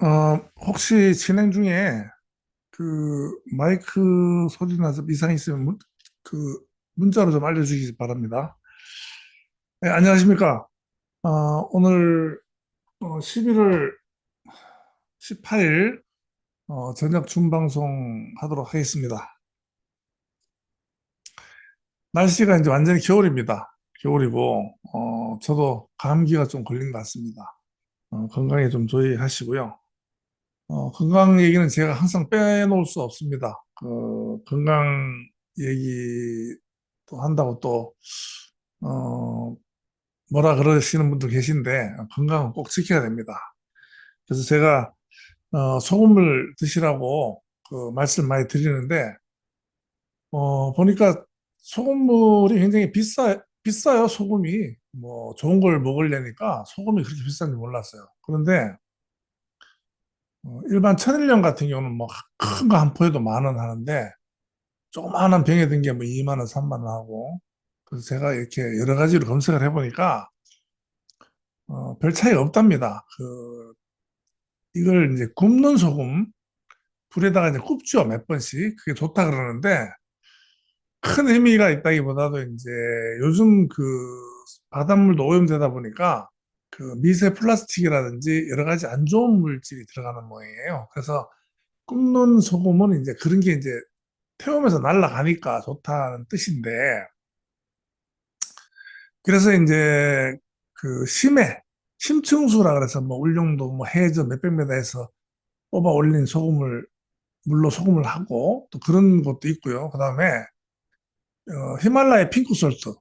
혹시 진행 중에 그 마이크 소리나 좀 이상 있으면 그 문자로 좀 알려주시기 바랍니다. 네, 안녕하십니까. 오늘 11월 18일 저녁 준방송 하도록 하겠습니다. 날씨가 이제 완전히 겨울입니다. 겨울이고 저도 감기가 좀 걸린 것 같습니다. 건강에 좀 조심하시고요. 건강 얘기는 제가 항상 빼놓을 수 없습니다. 건강 얘기도 한다고 또, 어, 뭐라 그러시는 분도 계신데, 건강은 꼭 지켜야 됩니다. 그래서 제가, 소금을 드시라고 그 말씀 많이 드리는데, 보니까 소금물이 굉장히 비싸요, 소금이. 뭐, 좋은 걸 먹으려니까 소금이 그렇게 비싼지 몰랐어요. 그런데, 일반 천일염 같은 경우는 뭐 큰 거 한 포에도 10,000원 하는데 조그마한 병에 든 게 뭐 2만 원, 3만 원 하고 그래서 제가 이렇게 여러 가지로 검색을 해보니까 별 차이가 없답니다. 이걸 이제 굽는 소금 불에다가 이제 굽죠 몇 번씩 그게 좋다 그러는데 큰 의미가 있다기보다도 이제 요즘 그 바닷물도 오염되다 보니까 그 미세 플라스틱이라든지 여러 가지 안 좋은 물질이 들어가는 모양이에요. 그래서 굽는 소금은 이제 그런 게 이제 태우면서 날아가니까 좋다는 뜻인데, 그래서 이제 그 심층수라 그래서 뭐 울릉도 뭐 해저 몇백 미터에서 뽑아 올린 물로 소금을 하고 또 그런 것도 있고요. 그 다음에 히말라야 핑크솔트,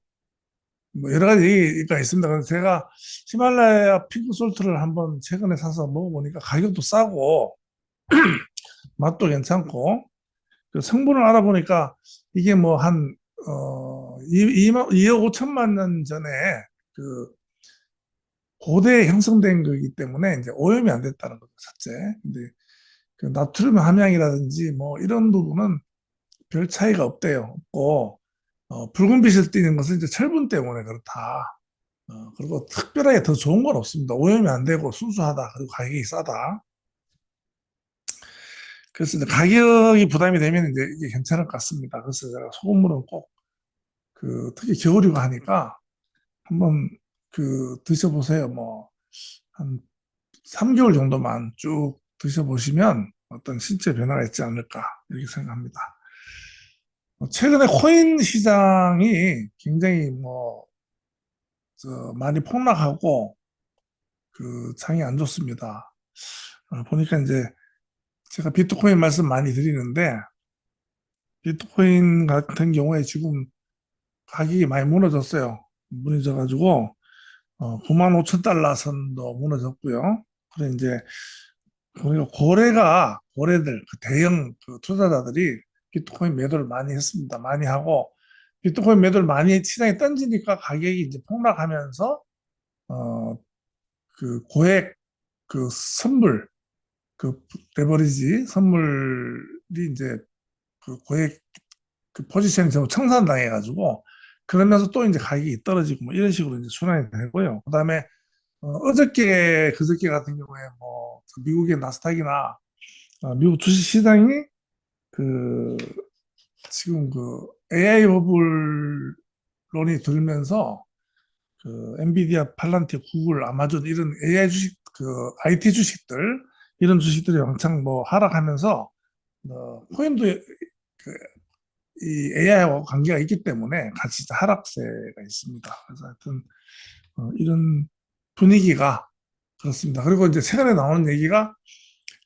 뭐 여러 가지가 있습니다. 그래서 제가 히말라야 핑크솔트를 한번 최근에 사서 먹어보니까 가격도 싸고 맛도 괜찮고 그 성분을 알아보니까 이게 뭐 한, 2억 5천만 년 전에 그 고대에 형성된 거기 때문에 이제 오염이 안 됐다는 거죠, 첫째. 근데 그 나트륨 함량이라든지 뭐 이런 부분은 별 차이가 없대요. 없고, 붉은 빛을 띠는 것은 이제 철분 때문에 그렇다. 그리고 특별하게 더 좋은 건 없습니다. 오염이 안 되고 순수하다. 그리고 가격이 싸다. 그래서 이제 가격이 부담이 되면 이제 이게 괜찮을 것 같습니다. 그래서 제가 소금물은 꼭 특히 겨울이고 하니까 한번 드셔보세요. 뭐, 한 3개월 정도만 쭉 드셔보시면 어떤 신체 변화가 있지 않을까, 이렇게 생각합니다. 최근에 코인 시장이 굉장히 많이 폭락하고 그 장이 안 좋습니다. 보니까 이제 제가 비트코인 말씀 많이 드리는데 비트코인 같은 경우에 지금 가격이 많이 무너졌어요. 무너져가지고 9만 5천 달러 선도 무너졌고요. 그래 이제 보니까 고래들 그 대형 그 투자자들이 비트코인 매도를 많이 했습니다. 많이 하고 비트코인 매도를 많이 시장에 던지니까 가격이 이제 폭락하면서 어 고액 선물 그 레버리지 선물이 이제 고액 포지션이 전부 청산당해가지고 그러면서 또 이제 가격이 떨어지고 뭐 이런 식으로 이제 순환이 되고요. 그다음에 그저께 같은 경우에 뭐 미국의 나스닥이나 미국 주식 시장이 그 지금 AI 버블론이 들면서 엔비디아, 팔란티, 구글, 아마존 이런 AI 주식 IT 주식들 이런 주식들이 왕창 뭐 하락하면서 코인도 이 AI하고 관계가 있기 때문에 같이 하락세가 있습니다. 그래서 하여튼 이런 분위기가 그렇습니다. 그리고 이제 최근에 나오는 얘기가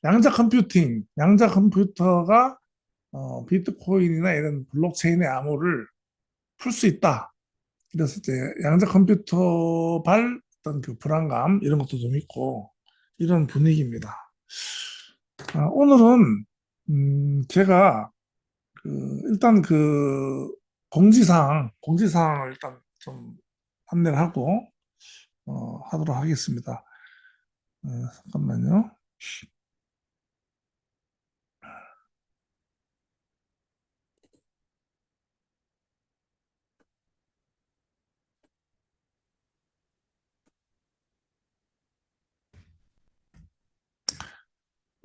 양자 컴퓨터가 비트코인이나 이런 블록체인의 암호를 풀 수 있다. 그래서 이제 양자 컴퓨터 어떤 불안감 이런 것도 좀 있고 이런 분위기입니다. 오늘은 제가 일단 공지사항을 일단 좀 안내를 하고 하도록 하겠습니다. 잠깐만요.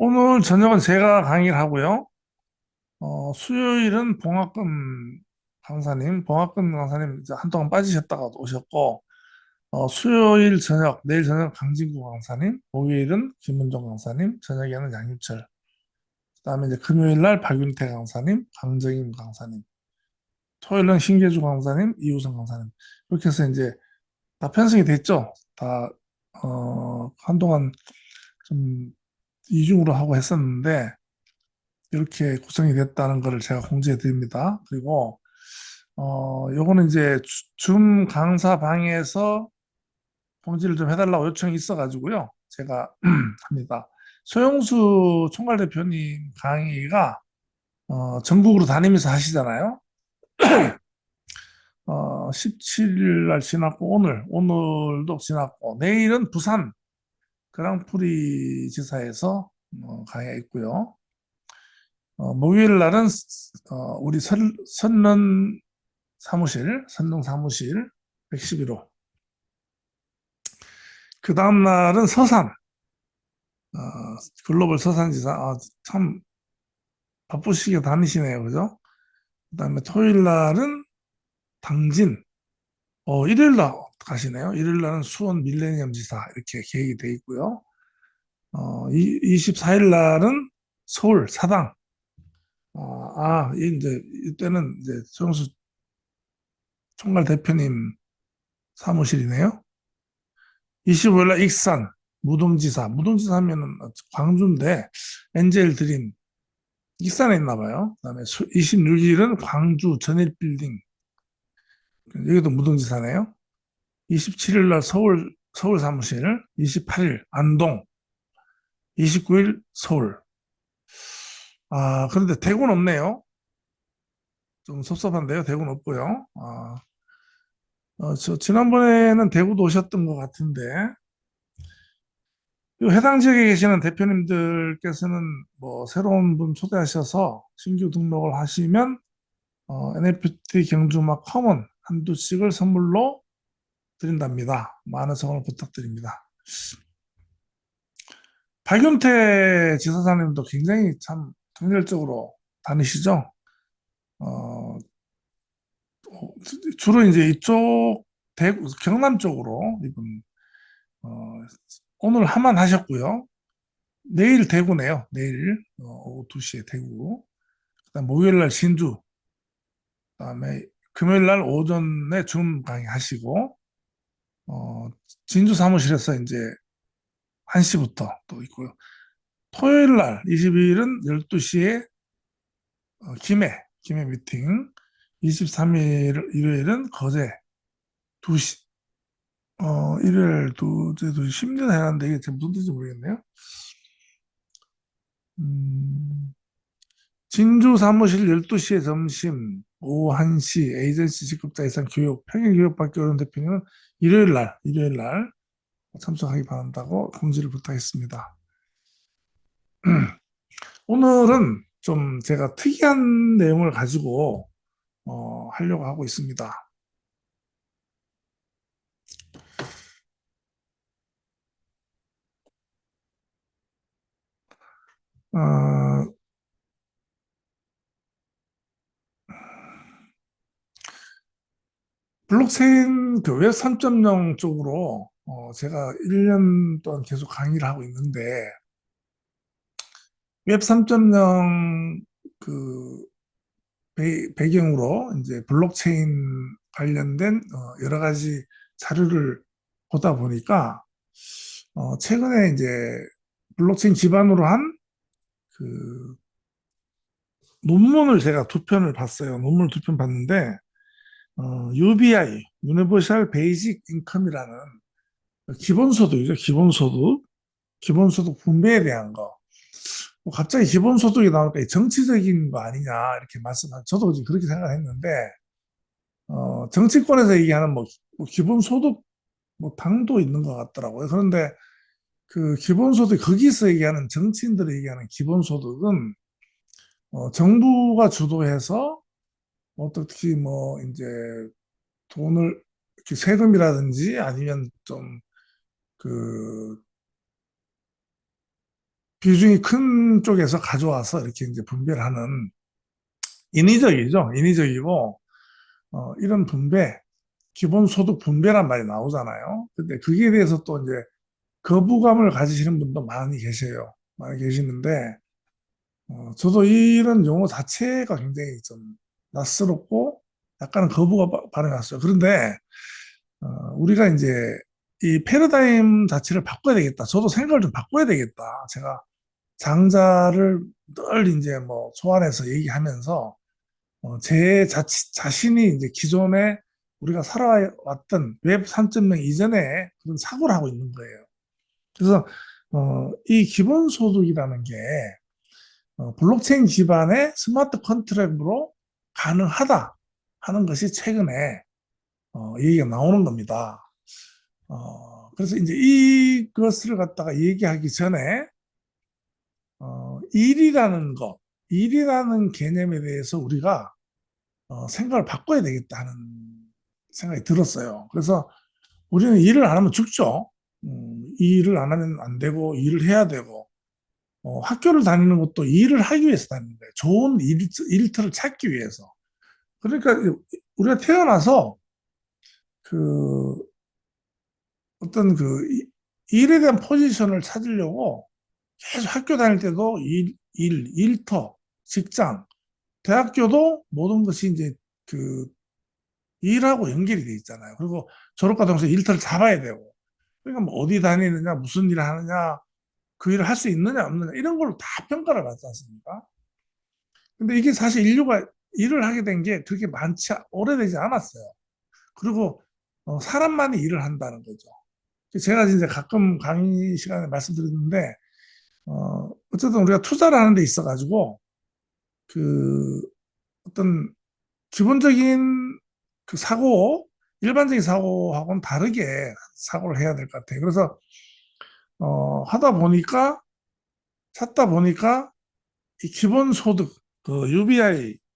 오늘 저녁은 제가 강의를 하고요. 수요일은 봉학근 강사님 이제 한동안 빠지셨다가 오셨고, 수요일 저녁, 내일 저녁 강진구 강사님, 목요일은 김은종 강사님, 저녁에는 양유철, 그다음에 이제 금요일 날 박윤태 강사님, 강정임 강사님, 토요일은 신계주 강사님, 이우성 강사님. 이렇게 해서 이제 다 편성이 됐죠. 다, 한동안 좀 이중으로 하고 했었는데, 이렇게 구성이 됐다는 것을 제가 공지해 드립니다. 그리고, 요거는 이제 줌 강사 방에서 공지를 좀 해달라고 요청이 있어가지고요. 제가 합니다. 소영수 총괄대표님 강의가 전국으로 다니면서 하시잖아요. 17일 날 지났고 오늘도 지났고 내일은 부산 그랑프리 지사에서 강의가 있고요. 목요일 날은 우리 선릉 사무실 111호. 그 다음 날은 어, 글로벌 서산지사. 참 바쁘시게 다니시네요, 그죠? 그 다음에 토요일 날은 당진. 일요일 날 가시네요. 일요일 날은 수원 밀레니엄 지사 이렇게 계획이 돼 있고요. 24일 날은 서울 사당. 이제 이때는 이제 정수 총괄 대표님 사무실이네요. 25일 날 익산 무동지사 하면은 광주인데 엔젤 드림 익산에 있나 봐요. 그다음에 26일은 광주 전일빌딩 여기도 무동지사네요. 27일 날 서울 사무실, 28일 안동, 29일 서울. 그런데 대구는 없네요. 좀 섭섭한데요. 대구는 없고요. 지난번에는 대구도 오셨던 것 같은데, 이 해당 지역에 계시는 대표님들께서는 뭐 새로운 분 초대하셔서 신규 등록을 하시면 NFT 경주마 커먼 한두 씩을 선물로 드린답니다. 많은 성원을 부탁드립니다. 박윤태 지사장님도 굉장히 참 정열적으로 다니시죠? 어, 주로 이제 이쪽 대구, 경남 쪽으로 이분 어, 오늘 하만 하셨고요. 내일 대구네요. 내일 오후 2시에 대구. 그다음 목요일 날 신주. 그다음에 금요일 날 오전에 줌 강의 하시고 어, 진주 사무실에서 이제 1시부터 또 있고요. 토요일 날 22일은 12시에 김해 미팅. 23일 일요일은 거제 2시. 일요일 두제 10년 해놨는데 이게 지금 무슨 뜻인지 모르겠네요. 음, 진주 사무실 12시에 점심, 오후 1시 에이전시 직급자 이상 교육, 평일 교육받기 어려운 대표님은 일요일 날 참석하기 바란다고 공지를 부탁했습니다. 오늘은 좀 제가 특이한 내용을 가지고 하려고 하고 있습니다. 어, 블록체인 그 웹 3.0 쪽으로 제가 1년 동안 계속 강의를 하고 있는데 웹 3.0 그 배경으로 이제 블록체인 관련된 여러 가지 자료를 보다 보니까 최근에 이제 블록체인 기반으로 한 그 논문을 제가 2편을 봤어요. 논문을 2편 봤는데 UBI, Universal Basic Income이라는 기본소득이죠. 기본소득 분배에 대한 거. 갑자기 기본소득이 나오니까 정치적인 거 아니냐 이렇게 말씀하 저도 지금 그렇게 생각했는데 정치권에서 얘기하는 뭐 기본소득 뭐 당도 있는 것 같더라고요. 그런데 그 기본소득 거기서 얘기하는 정치인들이 얘기하는 기본소득은 정부가 주도해서 어떻게 뭐 이제 돈을 이렇게 세금이라든지 아니면 좀 그 비중이 큰 쪽에서 가져와서 이렇게 이제 분배를 하는 인위적이죠. 인위적이고, 이런 분배, 기본소득 분배란 말이 나오잖아요. 근데 거기에 대해서 또 이제 거부감을 가지시는 분도 많이 계세요. 많이 계시는데, 저도 이런 용어 자체가 굉장히 좀 낯설었고, 약간 반응이 왔어요. 그런데, 우리가 이제 이 패러다임 자체를 바꿔야 되겠다. 저도 생각을 좀 바꿔야 되겠다. 제가 장자를 늘 이제 뭐 소환해서 얘기하면서 제 자신이 이제 기존에 우리가 살아왔던 웹 3.0 이전에 그런 사고를 하고 있는 거예요. 그래서 이 기본소득이라는 게 블록체인 기반의 스마트 컨트랙으로 가능하다 하는 것이 최근에 얘기가 나오는 겁니다. 그래서 이제 이것을 갖다가 얘기하기 전에 일이라는 것, 일이라는 개념에 대해서 우리가 생각을 바꿔야 되겠다는 생각이 들었어요. 그래서 우리는 일을 안 하면 죽죠. 이 일을 안 하면 안 되고 일을 해야 되고 학교를 다니는 것도 일을 하기 위해서 다니는 거예요. 좋은 일터를 찾기 위해서. 그러니까 우리가 태어나서 그 어떤 그 일에 대한 포지션을 찾으려고 계속 학교 다닐 때도 일터, 직장, 대학교도 모든 것이 이제 그 일하고 연결이 돼 있잖아요. 그리고 졸업과 동시에 일터를 잡아야 되고. 그러니까 뭐 어디 다니느냐, 무슨 일을 하느냐, 그 일을 할 수 있느냐, 없느냐, 이런 걸로 다 평가를 받지 않습니까? 근데 이게 사실 인류가 일을 하게 된 게 그렇게 오래되지 않았어요. 그리고 사람만이 일을 한다는 거죠. 제가 이제 가끔 강의 시간에 말씀드렸는데, 어쨌든 우리가 투자를 하는 데 있어가지고, 그 어떤 기본적인 그 일반적인 사고하고는 다르게 사고를 해야 될 것 같아요. 그래서, 하다 보니까, 찾다 보니까, 이 기본소득, 그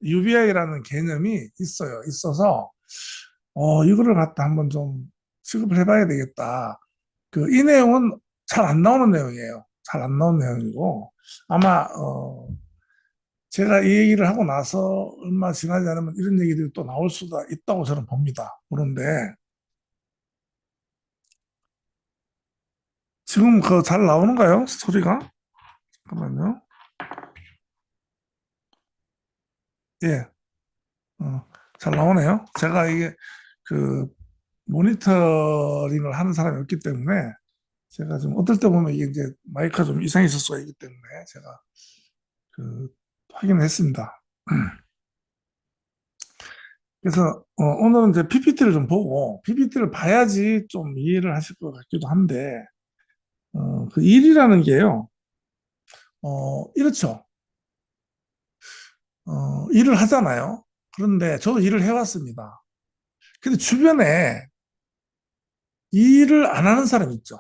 UBI라는 개념이 있어서, 이거를 갖다 한번 좀 취급을 해봐야 되겠다. 이 내용은 잘 안 나오는 내용이에요. 잘 안 나오는 내용이고, 아마, 제가 이 얘기를 하고 나서 얼마 지나지 않으면 이런 얘기들이 또 나올 수가 있다고 저는 봅니다. 그런데 지금 그 잘 나오는가요? 소리가? 잠깐만요. 예, 잘 나오네요. 제가 이게 그 모니터링을 하는 사람이 없기 때문에 제가 좀 어떨 때 보면 이게 이제 마이크가 좀 이상이 있을 수가 있기 때문에 제가 그 확인을 했습니다. 그래서 오늘은 이제 PPT를 좀 보고 PPT를 봐야지 좀 이해를 하실 것 같기도 한데 그 일이라는 게요. 이렇죠. 일을 하잖아요. 그런데 저도 일을 해왔습니다. 근데 주변에 일을 안 하는 사람 있죠.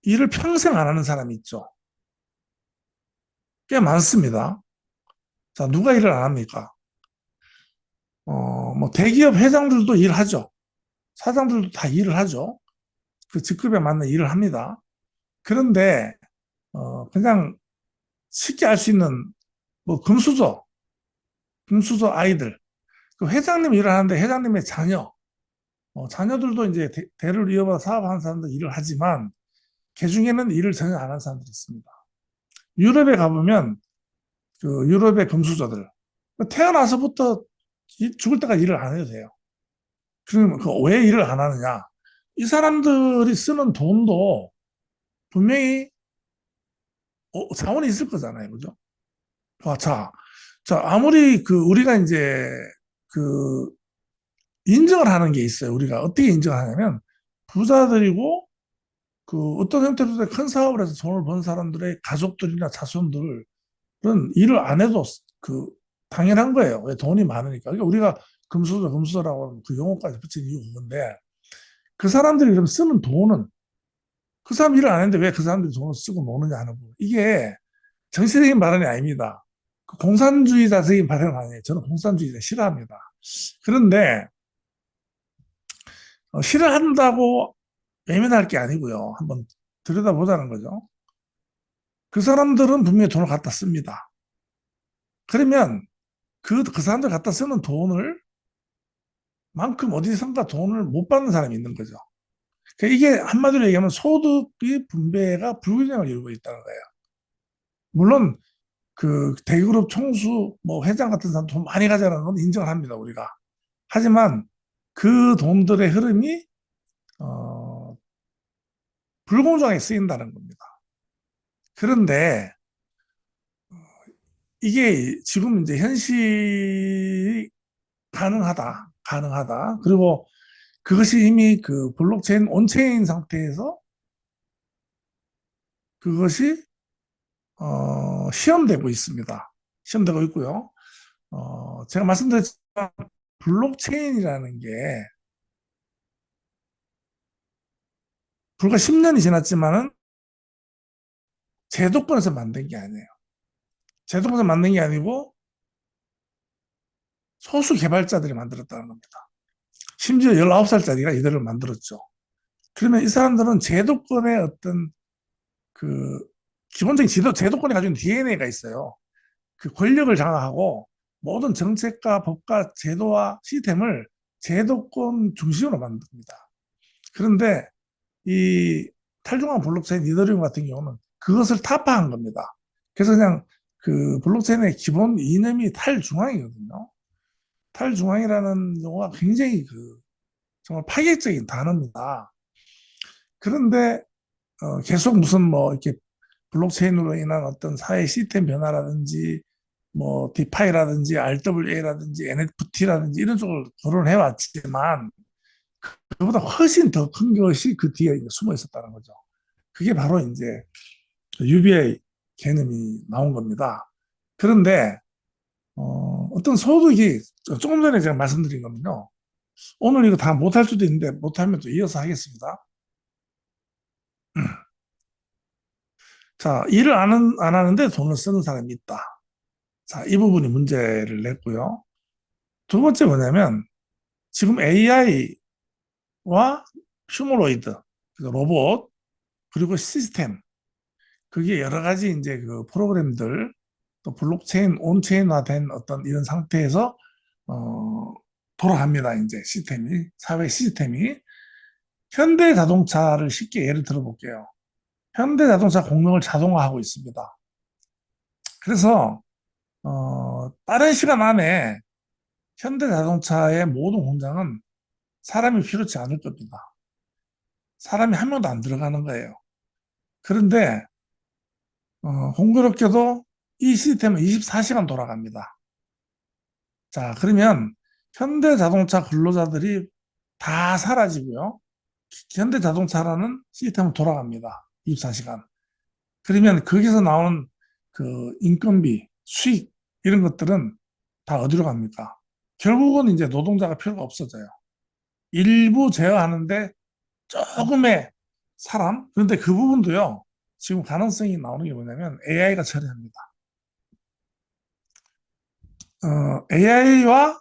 일을 평생 안 하는 사람이 있죠. 꽤 많습니다. 자, 누가 일을 안 합니까? 뭐 대기업 회장들도 일하죠. 사장들도 다 일을 하죠. 그 직급에 맞는 일을 합니다. 그런데 그냥 쉽게 알 수 있는 뭐 금수저 아이들, 그 회장님 일을 하는데 회장님의 자녀들도 이제 대를 이어받아 사업하는 사람들 일을 하지만 그 중에는 일을 전혀 안 하는 사람들이 있습니다. 유럽에 가보면 그 유럽의 금수저들 태어나서부터 죽을 때까지 일을 안 해도 돼요. 그러면 왜 일을 안 하느냐? 이 사람들이 쓰는 돈도 분명히 자원이 있을 거잖아요, 그죠? 자, 아무리 그 우리가 이제 그 인정을 하는 게 있어요. 우리가 어떻게 인정하냐면 부자들이고 그 어떤 형태로든 큰 사업을 해서 돈을 번 사람들의 가족들이나 자손들은 일을 안 해도 그 당연한 거예요. 왜 돈이 많으니까. 그러니까 우리가 금수저라고 하는 그 용어까지 붙인 이유가 그건데 그 사람들이 그럼 쓰는 돈은 그 사람 일을 안 했는데 왜 그 사람들이 돈을 쓰고 노느냐 하는 거. 이게 정치적인 발언이 아닙니다. 그 공산주의자적인 발언 아니에요. 저는 공산주의자 싫어합니다. 그런데 싫어한다고 외면할 게 아니고요. 한번 들여다보자는 거죠. 그 사람들은 분명히 돈을 갖다 씁니다. 그러면 그 사람들 갖다 쓰는 돈을 만큼 어디선가 돈을 못 받는 사람이 있는 거죠. 그러니까 이게 한마디로 얘기하면 소득의 분배가 불균형을 이루고 있다는 거예요. 물론 그 대기업 총수 뭐 회장 같은 사람 돈 많이 가져가는 건 인정을 합니다, 우리가. 하지만 그 돈들의 흐름이 어, 불공정하게 쓰인다는 겁니다. 그런데 이게 지금 이제 현실이 가능하다. 그리고 그것이 이미 그 블록체인 온체인 상태에서 그것이 시험되고 있습니다. 시험되고 있고요. 제가 말씀드렸지만 블록체인이라는 게 불과 10년이 지났지만은 제도권에서 만든 게 아니에요. 제도권에서 만든 게 아니고 소수 개발자들이 만들었다는 겁니다. 심지어 19살짜리가 이들을 만들었죠. 그러면 이 사람들은 제도권의 어떤 그 기본적인 제도권이 가지고 있는 DNA가 있어요. 그 권력을 장악하고 모든 정책과 법과 제도와 시스템을 제도권 중심으로 만듭니다. 그런데 이 탈중앙 블록체인 이더리움 같은 경우는 그것을 타파한 겁니다. 그래서 그냥 그 블록체인의 기본 이념이 탈중앙이거든요. 탈중앙이라는 용어가 굉장히 그 정말 파격적인 단어입니다. 그런데 계속 무슨 뭐 이렇게 블록체인으로 인한 어떤 사회 시스템 변화라든지 뭐 디파이라든지 RWA라든지 NFT라든지 이런 쪽을 거론해 왔지만 그보다 훨씬 더 큰 것이 그 뒤에 숨어 있었다는 거죠. 그게 바로 이제 UBI 개념이 나온 겁니다. 그런데 어떤 소득이 조금 전에 제가 말씀드린 거는요. 오늘 이거 다 못할 수도 있는데 못하면 또 이어서 하겠습니다. 자, 일을 안 하는데 돈을 쓰는 사람이 있다. 자, 이 부분이 문제를 냈고요. 두 번째 뭐냐면 지금 AI와 휴머노이드, 로봇, 그리고 시스템, 그게 여러 가지 이제 그 프로그램들, 또 블록체인, 온체인화된 어떤 이런 상태에서, 어, 돌아갑니다. 이제 시스템이, 사회 시스템이. 현대 자동차를 쉽게 예를 들어 볼게요. 현대 자동차 공명을 자동화하고 있습니다. 그래서, 빠른 시간 안에 현대 자동차의 모든 공장은 사람이 필요치 않을 겁니다. 사람이 한 명도 안 들어가는 거예요. 그런데 공교롭게도 이 시스템은 24시간 돌아갑니다. 자, 그러면 현대 자동차 근로자들이 다 사라지고요. 현대 자동차라는 시스템은 돌아갑니다. 24시간. 그러면 거기서 나오는 그 인건비, 수익 이런 것들은 다 어디로 갑니까? 결국은 이제 노동자가 필요가 없어져요. 일부 제어하는데 조금의 사람, 그런데 그 부분도요, 지금 가능성이 나오는 게 뭐냐면 AI가 처리합니다. AI와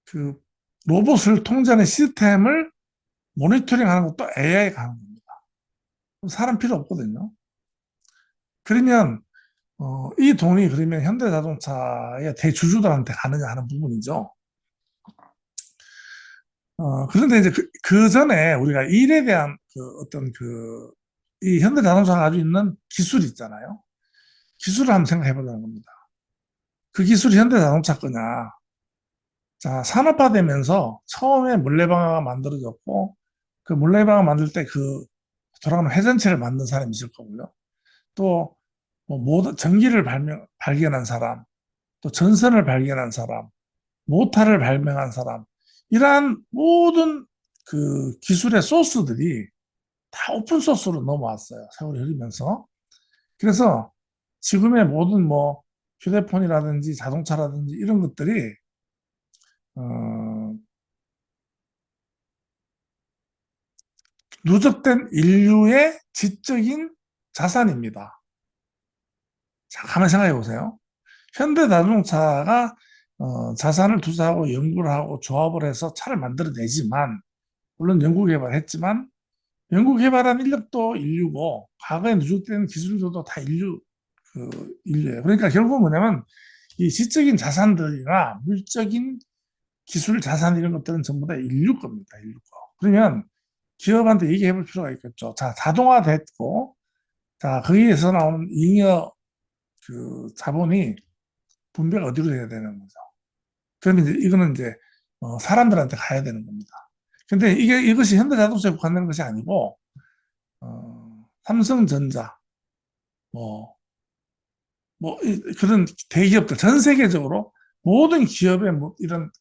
그 로봇을 통제하는 시스템을 모니터링 하는 것도 AI가 하는 겁니다. 사람 필요 없거든요. 그러면 이 돈이 그러면 현대자동차의 대주주들한테 가느냐 하는 부분이죠. 그런데 이제 그 전에 우리가 일에 대한 그 어떤 그 이 현대자동차가 가지고 있는 기술이 있잖아요. 기술을 한번 생각해 보자는 겁니다. 그 기술이 현대자동차 거냐. 자, 산업화되면서 처음에 물레방아가 만들어졌고 그 물레방아 만들 때 그 돌아가는 회전체를 만든 사람이 있을 거고요. 또 뭐 모든 전기를 발견한 사람, 또 전선을 발견한 사람, 모타를 발명한 사람, 이러한 모든 그 기술의 소스들이 다 오픈 소스로 넘어왔어요. 세월이 흐르면서. 그래서 지금의 모든 뭐 휴대폰이라든지 자동차라든지 이런 것들이 어, 누적된 인류의 지적인 자산입니다. 자, 가만 생각해 보세요. 현대 자동차가 자산을 투자하고 연구를 하고 조합을 해서 차를 만들어내지만, 물론 연구 개발했지만 연구 개발한 인력도 인류고, 과거에 누적된 기술들도 다 인류예요. 그러니까 결국 뭐냐면, 이 지적인 자산들이나 물적인 기술 자산 이런 것들은 전부 다 인류 겁니다. 인류 거. 그러면 기업한테 얘기해 볼 필요가 있겠죠. 자, 자동화 됐고, 자, 거기에서 나오는 잉여 자본이 분배가 어디로 돼야 되는 거죠. 그러면 이제 이거는 이제 사람들한테 가야 되는 겁니다. 근데 이것이 현대자동차에 국한되는 것이 아니고, 삼성전자, 뭐, 그런 대기업들, 전 세계적으로 모든 기업의 뭐 이런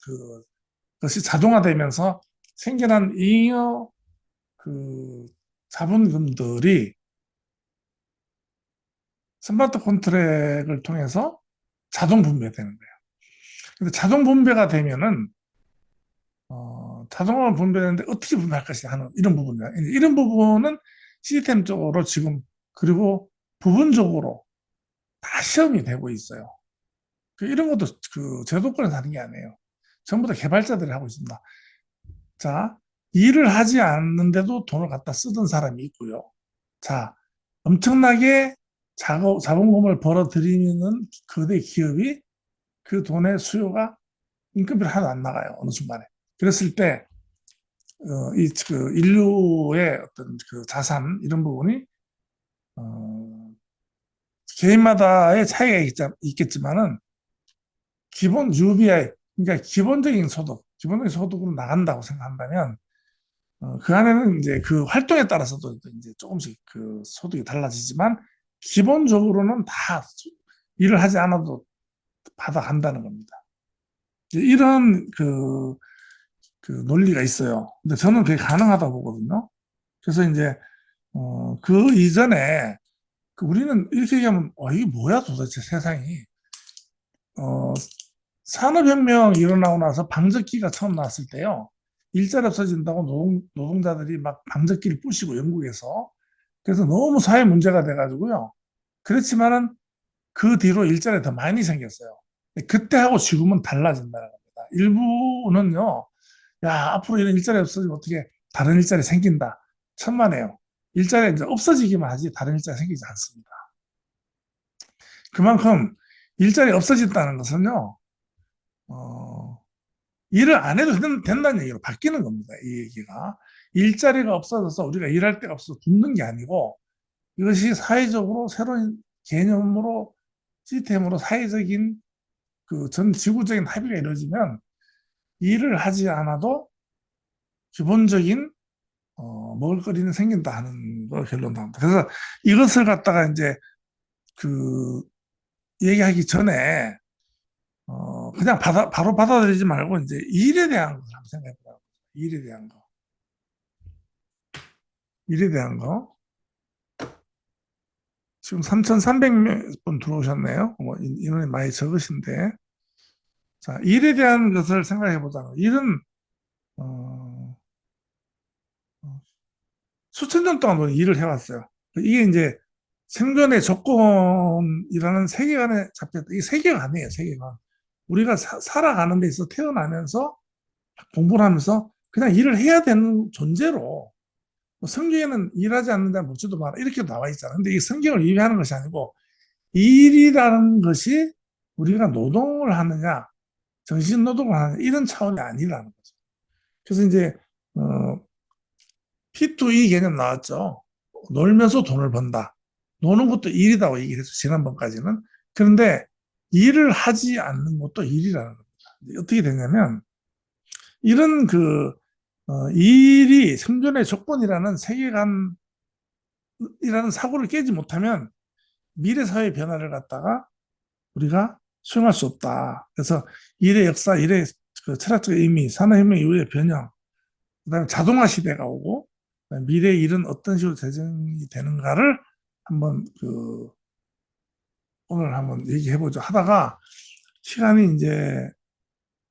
것이 자동화되면서 생겨난 잉여 그 자본금들이 스마트 컨트랙을 통해서 자동 분배되는 거예요. 근데 자동 분배가 되면은 자동으로 분배되는데 어떻게 분배할 것이냐 하는 이런 부분이야. 이런 부분은 시스템적으로 지금 그리고 부분적으로 다 시험이 되고 있어요. 이런 것도 제도권에서 하는 게 아니에요. 전부 다 개발자들이 하고 있습니다. 자, 일을 하지 않는데도 돈을 갖다 쓰던 사람이 있고요. 자, 엄청나게 자본금을 벌어들이는 거대 기업이 그 돈의 수요가 인건비를 하나도 안 나가요. 어느 순간에. 그랬을 때, 인류의 어떤 자산, 이런 부분이, 어, 개인마다의 차이가 있겠지만은, 기본 UBI, 그러니까 기본적인 소득으로 나간다고 생각한다면, 그 안에는 이제 그 활동에 따라서도 이제 조금씩 소득이 달라지지만, 기본적으로는 다 일을 하지 않아도 받아간다는 겁니다. 이런 논리가 있어요. 근데 저는 그게 가능하다고 보거든요. 그래서 이제, 그 이전에, 우리는 이렇게 얘기하면, 이게 뭐야 도대체 세상이. 어, 산업혁명 일어나고 나서 방적기가 처음 나왔을 때요. 일자리 없어진다고 노동자들이 막 방적기를 부시고 영국에서. 그래서 너무 사회 문제가 돼가지고요. 그렇지만은 그 뒤로 일자리가 더 많이 생겼어요. 그때하고 지금은 달라진다는 겁니다. 일부는요, 야, 앞으로 이런 일자리 없어지면 어떻게 다른 일자리 생긴다. 천만에요. 일자리가 이제 없어지기만 하지 다른 일자리 생기지 않습니다. 그만큼 일자리 없어진다는 것은요, 어, 일을 안 해도 된다는 얘기로 바뀌는 겁니다. 이 얘기가. 일자리가 없어져서 우리가 일할 데가 없어서 굶는 게 아니고 이것이 사회적으로 새로운 개념으로 시스템으로 사회적인 전 지구적인 합의가 이루어지면 일을 하지 않아도 기본적인 먹을거리는 생긴다 하는 걸 결론 나옵니다. 그래서 이것을 갖다가 이제 그 얘기하기 전에 그냥 바로 받아들이지 말고 이제 일에 대한 걸 한번 생각해 보라고. 일에 대한 거. 일에 대한 거. 지금 3,300분 들어오셨네요. 인원이 많이 적으신데. 자, 일에 대한 것을 생각해 보자고. 일은, 어, 수천 년 동안 우리 일을 해왔어요. 이게 이제 생존의 조건이라는 세계관에 잡혔다. 이게 세계관이에요, 세계관. 우리가 살아가는 데 있어 태어나면서 공부를 하면서 그냥 일을 해야 되는 존재로 뭐 성경에는 일하지 않는 자는 먹지도 마라 이렇게 나와 있잖아요. 근데 이 성경을 위배하는 것이 아니고 일이라는 것이 우리가 노동을 하느냐 정신 노동을 하느냐 이런 차원이 아니라는 거죠. 그래서 이제 P2E 개념 나왔죠. 놀면서 돈을 번다. 노는 것도 일이라고 얘기를 했죠. 지난번까지는. 그런데 일을 하지 않는 것도 일이라는 겁니다. 어떻게 되냐면 이런 일이 생존의 조건이라는 세계관이라는 사고를 깨지 못하면 미래 사회 변화를 갖다가 우리가 수용할 수 없다. 그래서 일의 역사, 일의 철학적 의미, 산업혁명 이후의 변형, 그다음에 자동화 시대가 오고 미래 일은 어떤 식으로 재정이 되는가를 한번 오늘 한번 얘기해 보죠. 하다가 시간이 이제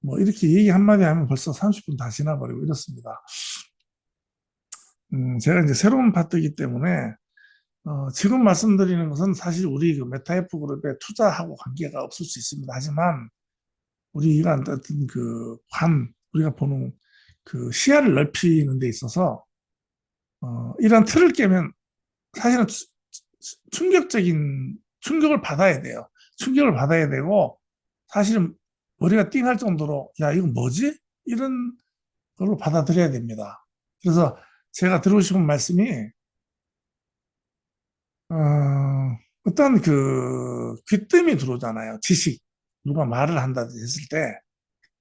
뭐 이렇게 얘기 한마디 하면 벌써 30분 다 지나버리고 이렇습니다. 제가 이제 새로운 파트이기 때문에 지금 말씀드리는 것은 사실 우리 메타F 그룹에 투자하고 관계가 없을 수 있습니다. 하지만 우리가 어떤 우리가 보는 시야를 넓히는 데 있어서 이런 틀을 깨면 사실은 충격적인 충격을 받아야 돼요. 충격을 받아야 되고 사실은 머리가 띵할 정도로 야 이거 뭐지? 이런 걸로 받아들여야 됩니다. 그래서 제가 드리고 싶은 말씀이 어떤 그 귀뜸이 들어오잖아요. 지식 누가 말을 한다든지 했을 때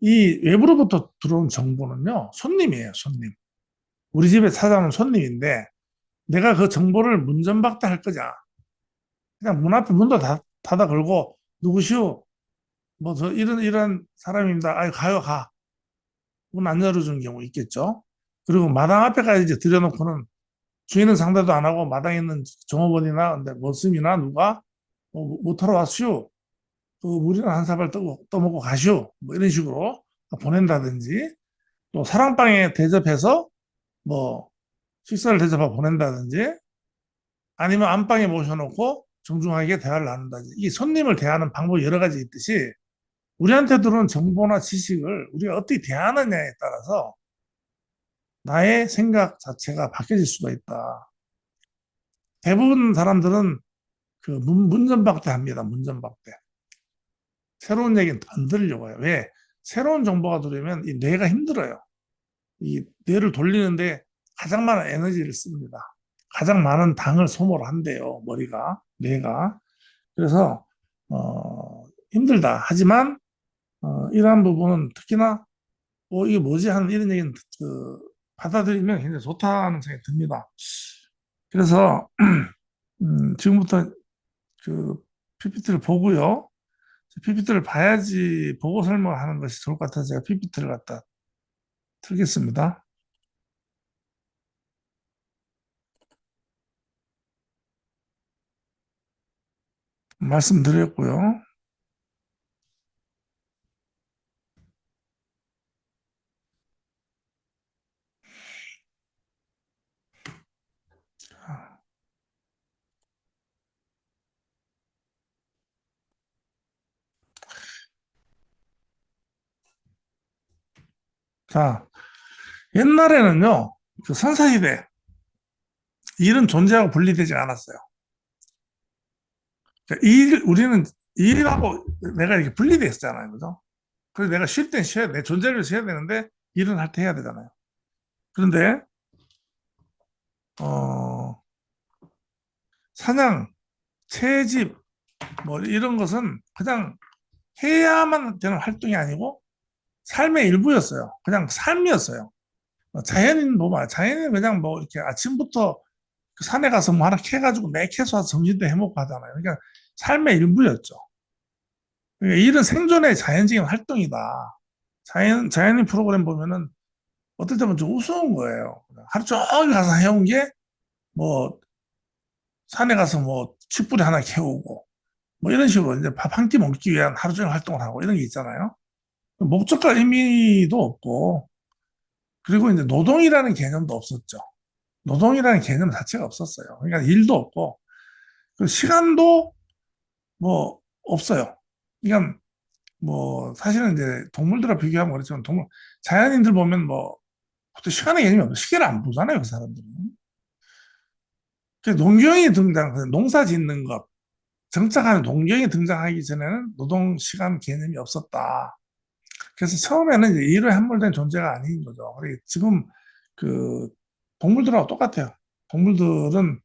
이 외부로부터 들어온 정보는요 손님이에요. 손님. 우리 집에 찾아오는 손님인데 내가 그 정보를 문전박대할 거냐? 그냥 문 앞에 문도 닫아 걸고 누구시오? 뭐 저 이런 사람입니다. 아유 가요 가. 문 안 열어주는 경우 있겠죠. 그리고 마당 앞에까지 이제 들여놓고는 주인은 상대도 안 하고 마당에 있는 종업원이나 근데 모습이나 누가 못하러 왔슈. 그 물이나 한 사발 떠먹고 가슈. 뭐 이런 식으로 보낸다든지 또 사랑방에 대접해서 뭐 식사를 대접하고 보낸다든지 아니면 안방에 모셔놓고 정중하게 대화를 나눈다든지 이 손님을 대하는 방법이 여러 가지 있듯이 우리한테 들어오는 정보나 지식을 우리가 어떻게 대하느냐에 따라서 나의 생각 자체가 바뀌어질 수가 있다. 대부분 사람들은 그 문전박대 합니다. 문전박대. 새로운 얘기는 안 들으려고 해요. 왜? 새로운 정보가 들어오면 이 뇌가 힘들어요. 이 뇌를 돌리는데 가장 많은 에너지를 씁니다. 가장 많은 당을 소모를 한대요. 머리가, 뇌가. 그래서 힘들다. 하지만 이러한 부분은 특히나 이게 뭐지 하는 이런 얘기는 그, 받아들이면 굉장히 좋다는 생각이 듭니다. 그래서 지금부터 그 PPT를 보고요. PPT를 봐야지 보고 설명하는 것이 좋을 것 같아서 제가 PPT를 갖다 틀겠습니다. 말씀드렸고요. 자, 옛날에는요, 그 선사시대, 일은 존재하고 분리되지 않았어요. 그러니까 우리는 일하고 내가 이렇게 분리되어 있잖아요. 그죠? 그래서 내가 쉴 땐 쉬어야 돼. 내 존재를 쉬어야 되는데, 일은 할 때 해야 되잖아요. 그런데, 어, 사냥, 채집, 뭐, 이런 것은 그냥 해야만 되는 활동이 아니고, 삶의 일부였어요. 그냥 삶이었어요. 자연인 보면, 자연인 그냥 뭐, 이렇게 아침부터 그 산에 가서 뭐 하나 캐가지고 매 캐서 와서 점심때 해먹고 하잖아요. 그러니까 삶의 일부였죠. 그러니까 일은 생존의 자연적인 활동이다. 자연인 프로그램 보면은 어떨 때는 좀 우스운 거예요. 하루 종일 가서 해온 게 뭐 산에 가서 뭐 칡뿌리 하나 캐오고 뭐 이런 식으로 이제 밥 한 끼 먹기 위한 하루 종일 활동을 하고 이런 게 있잖아요. 목적과 의미도 없고 그리고 이제 노동이라는 개념도 없었죠. 노동이라는 개념 자체가 없었어요. 그러니까 일도 없고 그 시간도 뭐 없어요. 그러니까 뭐 사실은 이제 동물들과 비교하면 그렇지만 자연인들 보면 뭐 보통 시간의 개념이 없어요. 시계를 안 보잖아요, 그 사람들은. 그래서 농경이 농사 짓는 것, 정착하는 농경이 등장하기 전에는 노동 시간 개념이 없었다. 그래서 처음에는 이제 일에 함몰된 존재가 아닌 거죠. 그리고 지금 그 동물들하고 똑같아요. 동물들은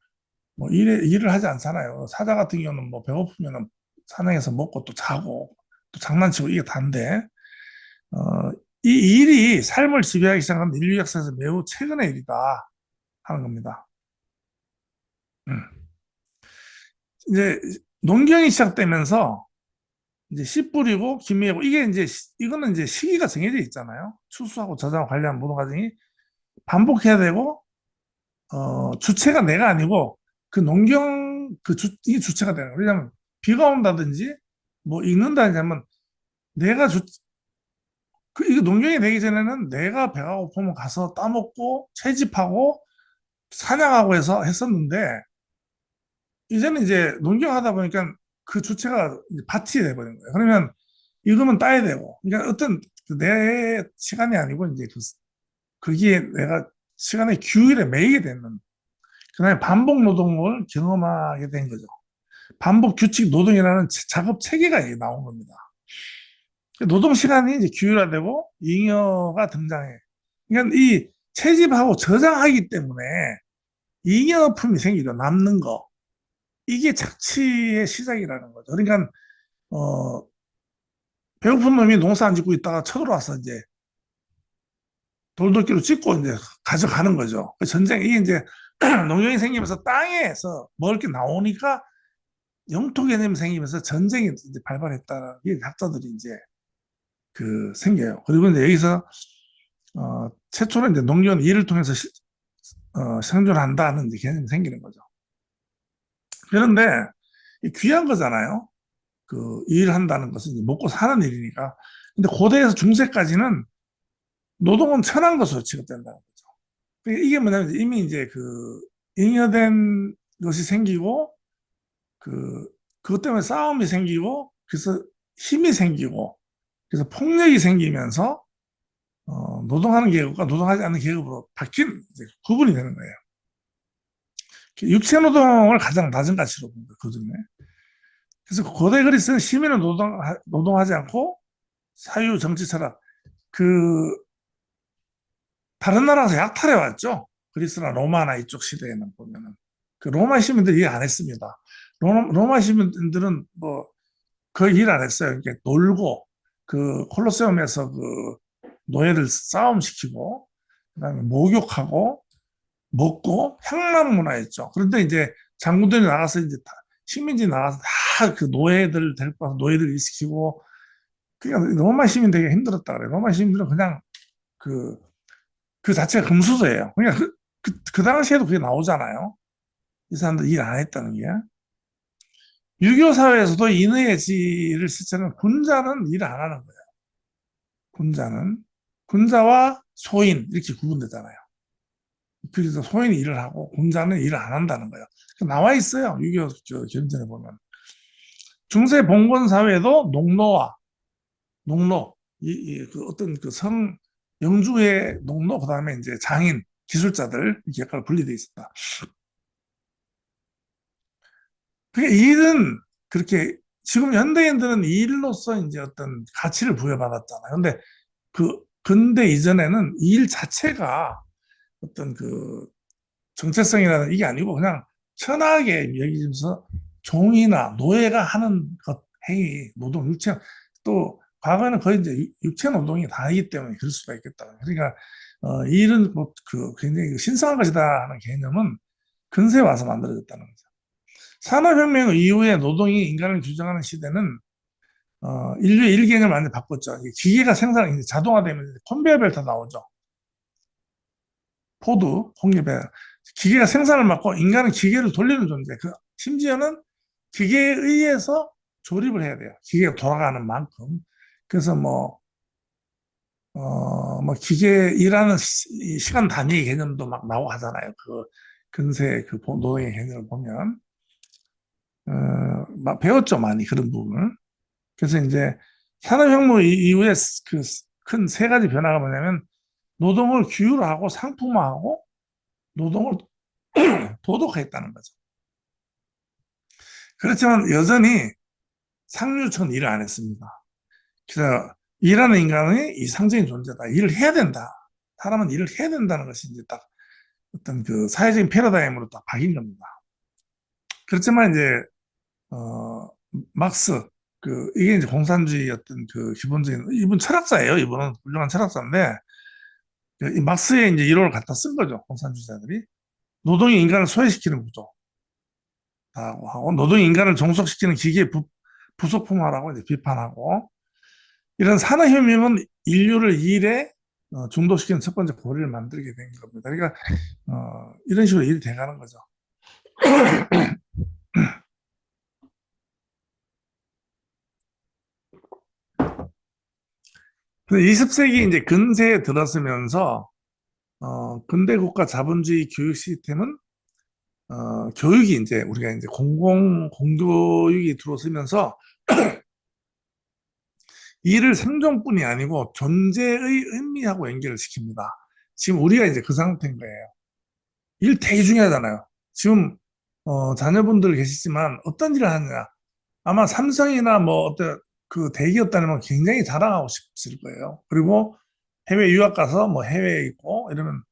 뭐 일을 하지 않잖아요. 사자 같은 경우는 뭐 배고프면 사냥해서 먹고 또 자고 또 장난치고 이게 다인데 어, 이 일이 삶을 지배하기 시작한 인류 역사에서 매우 최근의 일이다 하는 겁니다. 음. 이제 농경이 시작되면서 이제 씨 뿌리고 김미하고 이게 이제 이거는 이제 시기가 정해져 있잖아요. 추수하고 저장 관리하는 모든 과정이 반복해야 되고 주체가 내가 아니고 그 농경 이게 주체가 되는 거예요. 왜냐하면 비가 온다든지 뭐 익는다든지 하면 내가 이거 농경이 되기 전에는 내가 배가 고프면 가서 따먹고 채집하고 사냥하고 해서 했었는데 이제는 이제 농경하다 보니까 그 주체가 이제 밭이 돼버린 거예요. 그러면 이거는 따야 되고 그러니까 어떤 내 시간이 아니고 이제 거기에 내가 시간의 규율에 매이게 되는 그다음에 반복 노동을 경험하게 된 거죠. 반복 규칙 노동이라는 작업 체계가 이게 나온 겁니다. 노동 시간이 이제 규율화되고 잉여가 등장해. 그러니까 이 채집하고 저장하기 때문에 잉여품이 생기죠. 남는 거. 이게 착취의 시작이라는 거죠. 그러니까 어, 배고픈 놈이 농사 안 짓고 있다가 쳐들어와서 이제 돌돌기로 찍고 이제 가져가는 거죠. 그 전쟁 이게 이제 농경이 생기면서 땅에서 먹을 게 나오니까 영토 개념이 생기면서 전쟁이 이제 발발했다는 게 학자들이 이제 그 생겨요. 그리고 이제 여기서 최초로 이제 농경은 이를 통해서 생존한다는 이제 개념이 생기는 거죠. 그런데 귀한 거잖아요. 그 일한다는 것은 먹고 사는 일이니까. 근데 고대에서 중세까지는 노동은 천한 것으로 취급된다는 거죠. 그러니까 이게 뭐냐면 이미 이제 그 잉여된 것이 생기고 그 그것 때문에 싸움이 생기고 그래서 힘이 생기고 그래서 폭력이 생기면서 노동하는 계급과 노동하지 않는 계급으로 바뀐 구분이 되는 거예요. 육체 노동을 가장 낮은 가치로 보거든요. 그래서 고대 그리스는 시민은 노동하지 않고 사유 정치 철학 그 다른 나라에서 약탈해 왔죠. 그리스나 로마나 이쪽 시대에는 보면은 그 로마 시민들이 일 안 했습니다. 로마 시민들은 뭐 거의 일 안 했어요. 이렇게 놀고 그 콜로세움에서 그 노예들 싸움시키고 그다음에 목욕하고 먹고 향락 문화였죠. 그런데 이제 장군들이 나가서 이제 식민지 나가서 다 그 노예들 데리고 와서 노예들 일시키고 그러니까 로마 시민 되게 힘들었다 그래요. 로마 시민들은 그냥 그, 그 자체가 금수저예요. 그러니까 그 당시에도 그게 나오잖아요. 이 사람들 일 안 했다는 게. 유교 사회에서도 인의의 지를 실천하는 군자는 일 안 하는 거예요. 군자는. 군자와 소인 이렇게 구분되잖아요. 그래서 소인이 일을 하고 군자는 일을 안 한다는 거예요. 나와 있어요. 유교 견전에 보면. 중세 봉건 사회도 농노와 농노, 그 어떤 그 영주의 농노, 그 다음에 이제 장인, 기술자들 이렇게 역할 분리되어 있었다. 그게 일은 그렇게 지금 현대인들은 일로서 이제 어떤 가치를 부여받았잖아요. 근데 그 근대 이전에는 일 자체가 어떤 그 정체성이라는 이게 아니고 그냥 천하게 여기면서 종이나 노예가 하는 것 행위, 노동, 육체 또 과거에는 거의 이제 육체 노동이 다이기 때문에 그럴 수가 있겠다. 그러니까 일은 뭐그 굉장히 신성한 것이다 하는 개념은 근세에 와서 만들어졌다는 거죠. 산업혁명 이후에 노동이 인간을 규정하는 시대는 인류의 일 개념을 완전히 바꿨죠. 기계가 생산, 자동화되면 컨베이어 벨트 나오죠. 포드, 홍nghiệp 기계가 생산을 맡고 인간은 기계를 돌리는 존재. 심지어는 기계에 의해서 조립을 해야 돼요. 기계가 돌아가는 만큼. 그래서 뭐 기계 일하는 시간 단위 개념도 막 나오고 하잖아요. 그 근세 그 노동의 개념을 보면. 막 배웠죠, 많이 그런 부분을. 그래서 이제 산업혁명 이후에 그 큰 세 가지 변화가 뭐냐면 노동을 규율하고 상품화하고 노동을 도덕화했다는 거죠. 그렇지만 여전히 상류층은 일을 안 했습니다. 그래서 일하는 인간은 이상적인 존재다. 일을 해야 된다. 사람은 일을 해야 된다는 것이 이제 딱 어떤 그 사회적인 패러다임으로 딱 바뀐 겁니다. 그렇지만 이제 어 막스 이게 이제 공산주의 어떤 그 기본적인 이분 철학자예요. 이분은 훌륭한 철학자인데 이 막스의 이제 이론을 갖다 쓴 거죠. 공산주의자들이 노동이 인간을 소외시키는 구조라고 하고 노동이 인간을 종속시키는 기계 부속품화라고 이제 비판하고 이런 산업혁명은 인류를 일에 중독시키는 첫 번째 고리를 만들게 된 겁니다. 그러니까 이런 식으로 일이 돼가는 거죠. 20세기 이제 근세에 들어서면서 근대 국가 자본주의 교육 시스템은 교육이 이제 우리가 이제 공교육이 들어서면서 일을 생존뿐이 아니고 존재의 의미하고 연결을 시킵니다. 지금 우리가 이제 그 상태인 거예요. 일 되게 중요하잖아요. 지금 자녀분들 계시지만 어떤 일을 하느냐? 아마 삼성이나 뭐 어떤 그 대기업 다니면 굉장히 자랑하고 싶을 거예요. 그리고 해외 유학 가서 뭐 해외에 있고 이러면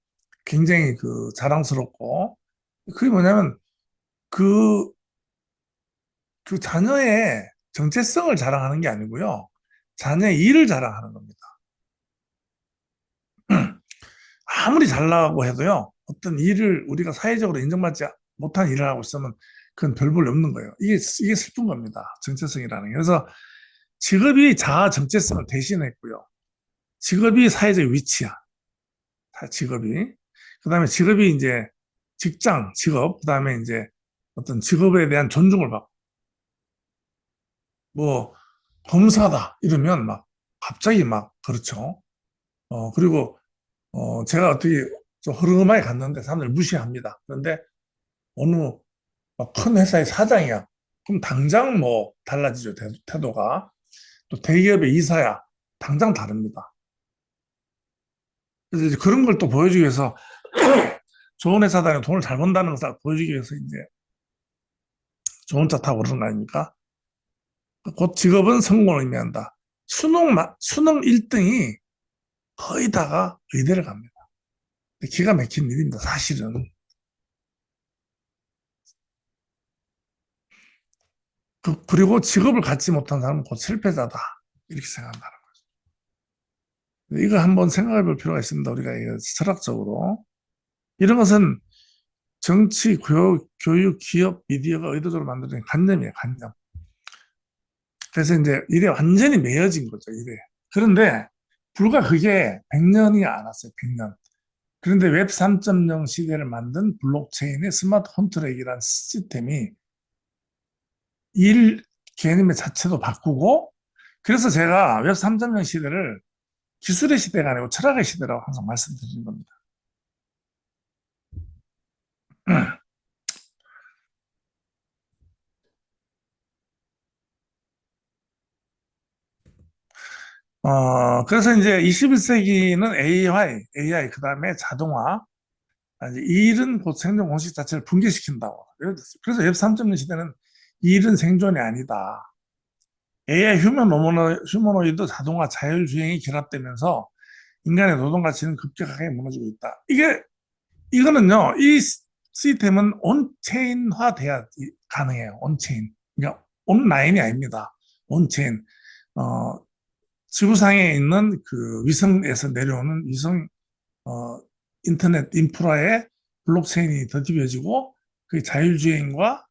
굉장히 그 자랑스럽고 그게 뭐냐면 그, 그 자녀의 정체성을 자랑하는 게 아니고요. 자녀의 일을 자랑하는 겁니다. 아무리 잘 나가고 해도요. 어떤 일을 우리가 사회적으로 인정받지 못한 일을 하고 있으면 그건 별 볼 없는 거예요. 이게 슬픈 겁니다. 정체성이라는 게. 그래서 직업이 자아 정체성을 대신했고요. 직업이 사회적 위치야. 직업이. 그다음에 직업이 이제 직장, 직업, 그다음에 이제 어떤 직업에 대한 존중을 받고 뭐 검사다 이러면 막 갑자기 막 그렇죠. 그리고 제가 어떻게 좀 허름하게 갔는데 사람들 무시합니다. 그런데 어느 큰 회사의 사장이야. 그럼 당장 뭐 달라지죠, 태도가. 또 대기업의 이사야. 당장 다릅니다. 그래서 이제 그런 걸 또 보여주기 위해서 좋은 회사 다니고 돈을 잘 번다는 것을 보여주기 위해서 이제 좋은 차 타고 그러는 거 아닙니까? 곧 직업은 성공을 의미한다. 수능 1등이 거의 다가 의대를 갑니다. 기가 막힌 일입니다, 사실은. 그리고 직업을 갖지 못한 사람은 곧 실패자다. 이렇게 생각한다는 거죠. 이거 한번 생각해 볼 필요가 있습니다. 우리가 이거 철학적으로. 이런 것은 정치, 교육, 기업, 미디어가 의도적으로 만드는 관념이에요, 관념. 그래서 이제 일에 완전히 매여진 거죠, 일에. 그런데 불과 그게 100년이 안 왔어요, 100년. 그런데 웹 3.0 시대를 만든 블록체인의 스마트 컨트랙이라는 시스템이 일 개념의 자체도 바꾸고, 그래서 제가 웹 3.0 시대를 기술의 시대가 아니고 철학의 시대라고 항상 말씀드리는 겁니다. 그래서 이제 21세기는 AI, 그 다음에 자동화, 이제 일은 곧 생존 공식 자체를 붕괴시킨다고. 그래서 웹 3.0 시대는 일은 생존이 아니다. AI 휴머노이드 자동화 자율주행이 결합되면서 인간의 노동 가치는 급격하게 무너지고 있다. 이거는요, 이 시스템은 온체인화 돼야 가능해요. 온체인. 그러니까 온라인이 아닙니다. 온체인. 어, 지구상에 있는 그 위성에서 내려오는 어, 인터넷 인프라에 블록체인이 덧입혀지고 그 자율주행과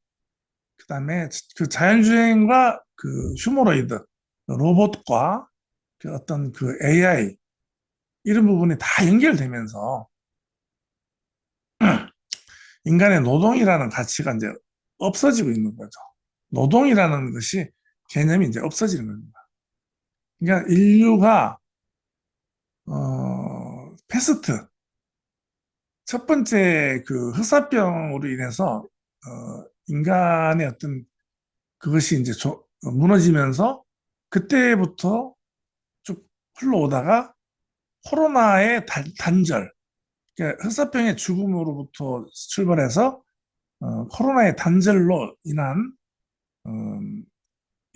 그다음에 그 자율주행과 그 휴머노이드 로봇과 그 어떤 그 AI 이런 부분이 다 연결되면서 인간의 노동이라는 가치가 이제 없어지고 있는 거죠. 노동이라는 것이 개념이 이제 없어지는 겁니다. 그러니까 인류가 패스트 첫 번째 그 흑사병으로 인해서 인간의 어떤 그것이 이제 무너지면서 그때부터 쭉 흘러오다가 코로나의 단절, 그러니까 흑사병의 죽음으로부터 출발해서 코로나의 단절로 인한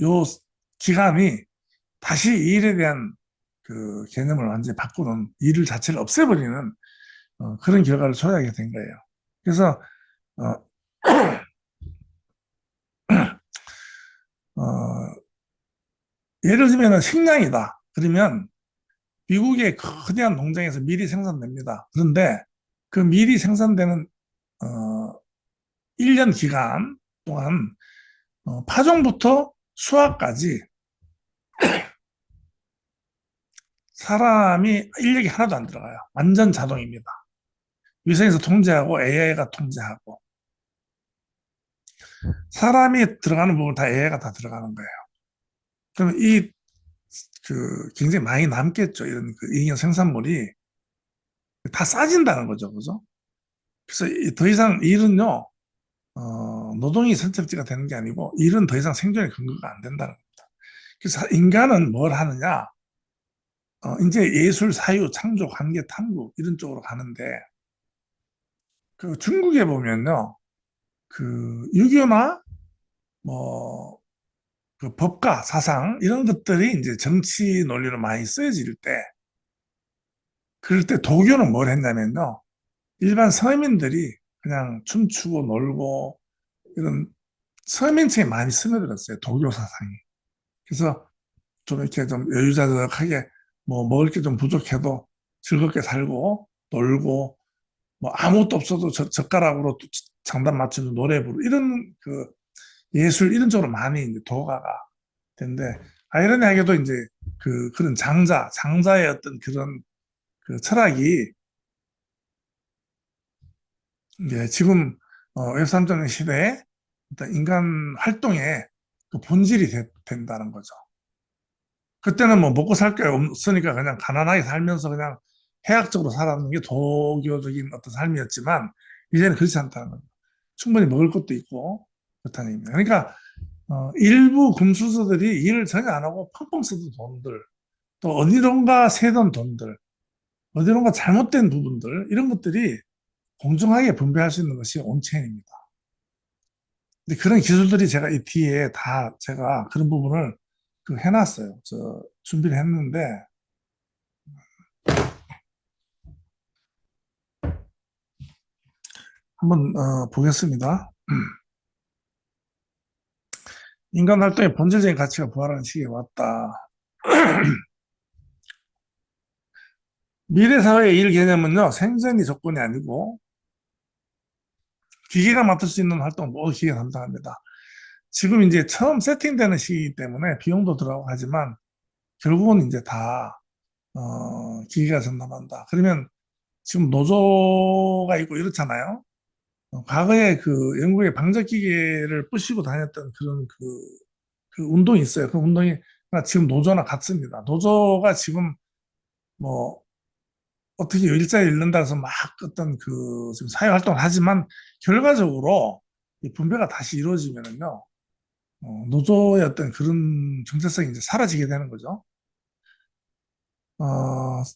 요 기간이 다시 이 일에 대한 그 개념을 완전히 바꾸는 일을 자체를 없애버리는 그런 결과를 초래하게 된 거예요. 그래서 어, 어, 예를 들면 식량이다. 그러면 미국의 거대한 농장에서 밀이 생산됩니다. 그런데 그 밀이 생산되는 어, 1년 기간 동안 파종부터 수확까지 사람이 인력이 하나도 안 들어가요. 완전 자동입니다. 위성에서 통제하고 AI가 통제하고 사람이 들어가는 부분 다 AI가 다 들어가는 거예요. 그러면 굉장히 많이 남겠죠. 이런 그 인형 생산물이 다 싸진다는 거죠. 그죠? 그래서 더 이상 일은요, 노동이 선택지가 되는 게 아니고 일은 더 이상 생존의 근거가 안 된다는 겁니다. 그래서 인간은 뭘 하느냐? 이제 예술, 사유, 창조, 관계, 탐구 이런 쪽으로 가는데 그 중국에 보면요, 그 유교나 뭐 그 법과 사상 이런 것들이 이제 정치 논리로 많이 쓰여질 때 그럴 때 도교는 뭘 했냐면요. 일반 서민들이 그냥 춤추고 놀고 이런 서민층에 많이 스며들었어요. 도교 사상이. 그래서 좀 이렇게 좀 여유자적하게 뭐 먹을 게 좀 부족해도 즐겁게 살고 놀고 뭐 아무것도 없어도 젓가락으로 또 장단 맞추는 노래 부르고 이런 그 예술 이런 쪽으로 많이 이제 도가가 된데 아이러니하게도 이제 그런 장자의 어떤 그런 그 철학이 이제 지금 웹 3.0 시대에 어떤 인간 활동의 그 본질이 된다는 거죠. 그때는 뭐 먹고 살 게 없으니까 그냥 가난하게 살면서 그냥 해학적으로 살아가는 게 도교적인 어떤 삶이었지만 이제는 그렇지 않다는 거죠. 충분히 먹을 것도 있고 그렇다는 얘기입니다. 그러니까 일부 금수저들이 일을 전혀 안 하고 펑펑 쓰던 돈들 또 어디론가 새던 돈들 어디론가 잘못된 부분들 이런 것들이 공정하게 분배할 수 있는 것이 온체인입니다. 근데 그런 기술들이 제가 이 뒤에 다 제가 그런 부분을 그 해놨어요. 준비를 했는데 한번 보겠습니다. 인간 활동의 본질적인 가치가 부활하는 시기에 왔다. 미래 사회의 일 개념은요, 생존이 조건이 아니고 기계가 맡을 수 있는 활동 모두 기계가 담당합니다. 지금 이제 처음 세팅되는 시기이기 때문에 비용도 들어가고 하지만 결국은 이제 다 기계가 전담한다. 그러면 지금 노조가 있고 이렇잖아요. 과거에 그 영국의 방적기계를 부시고 다녔던 그런 그 운동이 있어요. 그 운동이 지금 노조나 같습니다. 노조가 지금 뭐 어떻게 일자리 잃는다 해서 막 어떤 그 지금 사회 활동을 하지만 결과적으로 이 분배가 다시 이루어지면은요, 노조의 어떤 그런 정체성이 이제 사라지게 되는 거죠.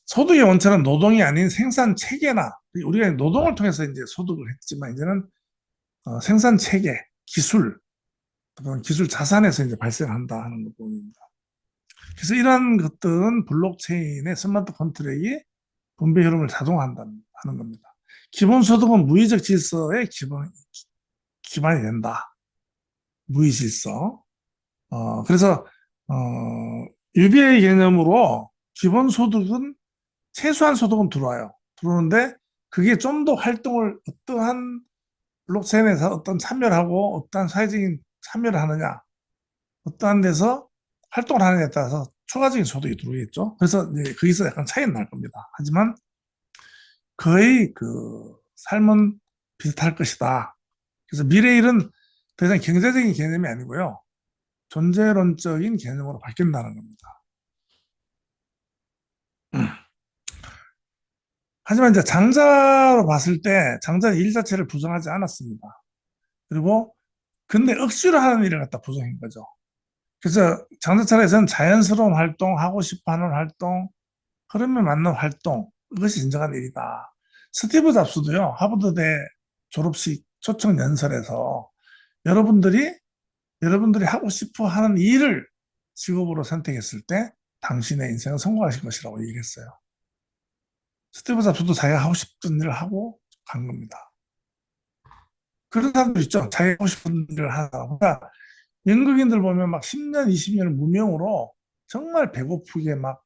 소득의 원천은 노동이 아닌 생산 체계나 우리가 노동을 통해서 이제 소득을 했지만 이제는 생산 체계, 기술, 그런 기술 자산에서 이제 발생한다 하는 부분입니다. 그래서 이러한 것들은 블록체인의 스마트 컨트랙이 분배 흐름을 자동화한다는 하는 겁니다. 기본소득은 무의적 질서의 기반이 된다. 무의질서. 그래서 어, UBA 개념으로 기본소득은 최소한 소득은 들어와요. 들어오는데 그게 좀 더 활동을 어떠한 블록체인에서 어떤 참여를 하고 어떠한 사회적인 참여를 하느냐 어떠한 데서 활동을 하느냐에 따라서 추가적인 소득이 들어오겠죠. 그래서 이제 거기서 약간 차이는 날 겁니다. 하지만 거의 그 삶은 비슷할 것이다. 그래서 미래일은 더 이상 경제적인 개념이 아니고요. 존재론적인 개념으로 바뀐다는 겁니다. 하지만 이제 장자로 봤을 때 장자는 일 자체를 부정하지 않았습니다. 그리고 근데 억지로 하는 일을 갖다 부정한 거죠. 그래서 장자 차례에서는 자연스러운 활동, 하고 싶어 하는 활동, 흐름에 맞는 활동, 이것이 진정한 일이다. 스티브 잡스도요, 하버드대 졸업식 초청 연설에서 여러분들이, 여러분들이 하고 싶어 하는 일을 직업으로 선택했을 때 당신의 인생은 성공하실 것이라고 얘기했어요. 스티브 잡스도 자기가 하고 싶은 일을 하고 간 겁니다. 그런 사람들 있죠. 자기가 하고 싶은 일을 하다가. 그러니까 연극인들 보면 막 10년, 20년을 무명으로 정말 배고프게 막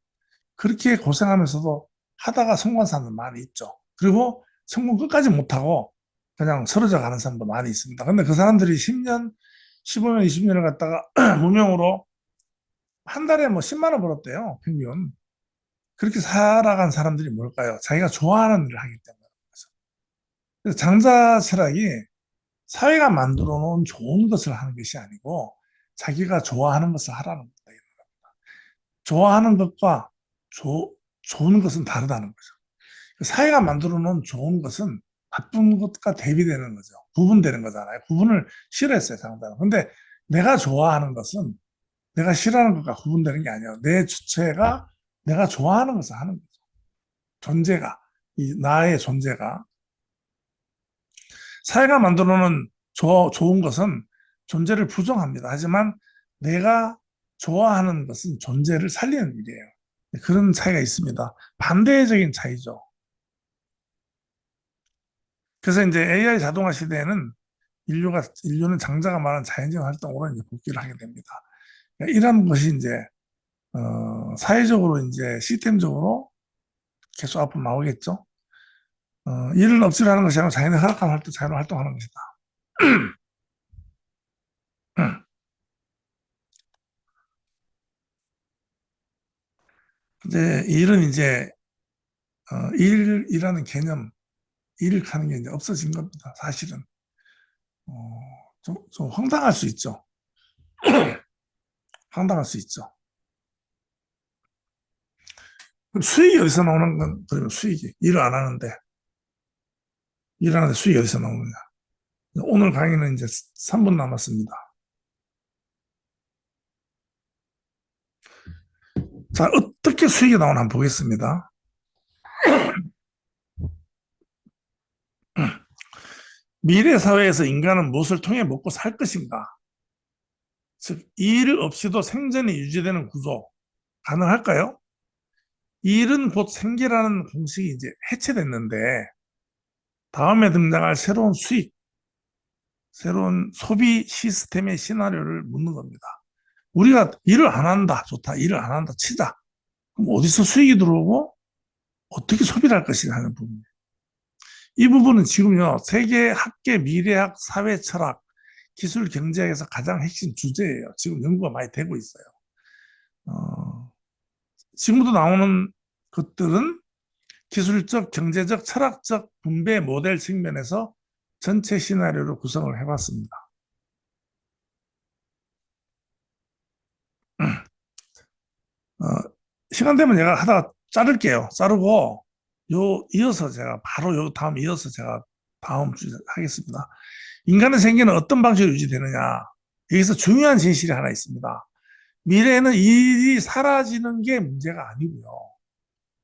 그렇게 고생하면서도 하다가 성공한 사람들 많이 있죠. 그리고 성공 끝까지 못하고 그냥 쓰러져 가는 사람도 많이 있습니다. 근데 그 사람들이 10년, 15년, 20년을 갖다가 무명으로 한 달에 뭐 10만 원 벌었대요, 평균. 그렇게 살아간 사람들이 뭘까요? 자기가 좋아하는 일을 하기 때문에. 그래서 장자 철학이 사회가 만들어 놓은 좋은 것을 하는 것이 아니고 자기가 좋아하는 것을 하라는 겁니다. 좋아하는 것과 좋은 것은 다르다는 거죠. 사회가 만들어 놓은 좋은 것은 나쁜 것과 대비되는 거죠. 구분되는 거잖아요. 구분을 싫어했어요, 상대는. 근데 내가 좋아하는 것은 내가 싫어하는 것과 구분되는 게 아니에요. 내 주체가 내가 좋아하는 것을 하는 거죠. 존재가, 나의 존재가. 사회가 만들어 놓은 좋은 것은 존재를 부정합니다. 하지만 내가 좋아하는 것은 존재를 살리는 일이에요. 그런 차이가 있습니다. 반대적인 차이죠. 그래서 이제 AI 자동화 시대에는 인류는 장자가 말한 자연적 활동으로 이제 복귀를 하게 됩니다. 그러니까 이런 것이 이제 사회적으로 이제 시스템적으로 계속 앞으로 나오겠죠. 일을 억지로 하는 것이 아니라 자연의 허락한 활동, 자연으로 활동하는 것이다. 이제 일은 이제 일이라는 개념, 일을 하는 게 이제 없어진 겁니다. 사실은 좀 황당할 수 있죠. 황당할 수 있죠. 그럼 수익이 어디서 나오는 건 그러면 수익이 일을 안 하는데 일하는데 수익이 어디서 나오느냐? 오늘 강의는 이제 3분 남았습니다. 자, 어떻게 수익이 나오나 한번 보겠습니다. 미래 사회에서 인간은 무엇을 통해 먹고 살 것인가? 즉, 일 없이도 생존이 유지되는 구조 가능할까요? 일은 곧 생계라는 공식이 이제 해체됐는데 다음에 등장할 새로운 수익, 새로운 소비 시스템의 시나리오를 묻는 겁니다. 우리가 일을 안 한다, 좋다, 일을 안 한다, 치자. 그럼 어디서 수익이 들어오고 어떻게 소비를 할 것인가 하는 부분이에요. 이 부분은 지금요, 세계 학계 미래학, 사회 철학, 기술 경제학에서 가장 핵심 주제예요. 지금 연구가 많이 되고 있어요. 지금도 나오는 것들은 기술적, 경제적, 철학적 분배 모델 측면에서 전체 시나리오를 구성을 해봤습니다. 어, 시간 되면 제가 하다가 자를게요. 자르고 이어서 제가 바로 다음 이어서 제가 다음 주에 하겠습니다. 인간의 생계는 어떤 방식으로 유지되느냐? 여기서 중요한 진실이 하나 있습니다. 미래에는 일이 사라지는 게 문제가 아니고요.